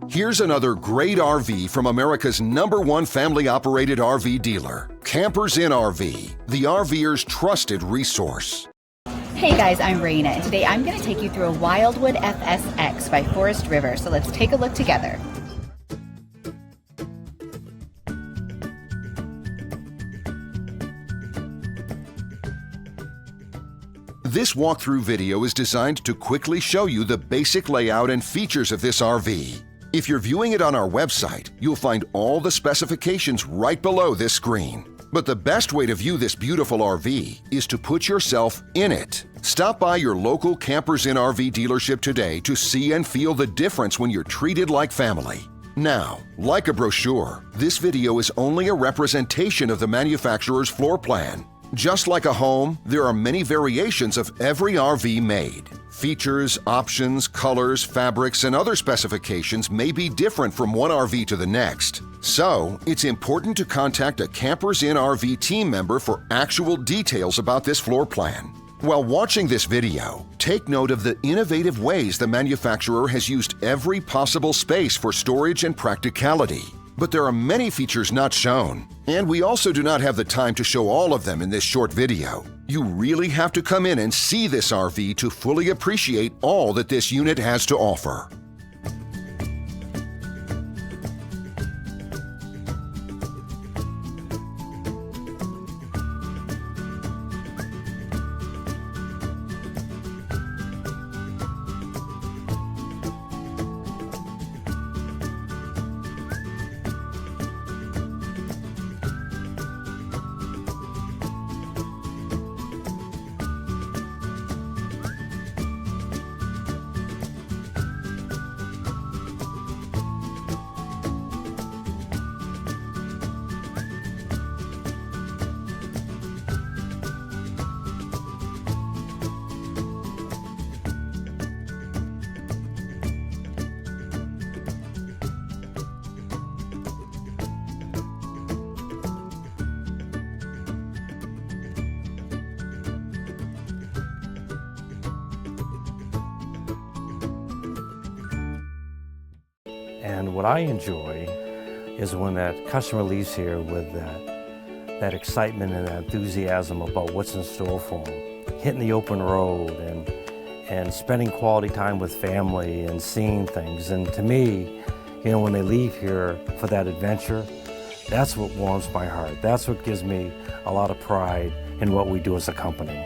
Here's another great RV from America's #1 family-operated RV dealer, Campers Inn RV, the RVer's trusted resource. Hey guys, I'm Raina, and today I'm going to take you through a Wildwood FSX by Forest River, so let's take a look together. This walkthrough video is designed to quickly show you the basic layout and features of this RV. If you're viewing it on our website, you'll find all the specifications right below this screen. But the best way to view this beautiful RV is to put yourself in it. Stop by your local Campers Inn RV dealership today to see and feel the difference when you're treated like family. Now, like a brochure, this video is only a representation of the manufacturer's floor plan. Just like a home, there are many variations of every RV made. Features, options, colors, fabrics, and other specifications may be different from one RV to the next. So, it's important to contact a Campers Inn RV team member for actual details about this floor plan. While watching this video, take note of the innovative ways the manufacturer has used every possible space for storage and practicality. But there are many features not shown, and we also do not have the time to show all of them in this short video. You really have to come in and see this RV to fully appreciate all that this unit has to offer. And what I enjoy is when that customer leaves here with that excitement and that enthusiasm about what's in store for them. Hitting the open road and spending quality time with family and seeing things. And to me, you know, when they leave here for that adventure, that's what warms my heart. That's what gives me a lot of pride in what we do as a company.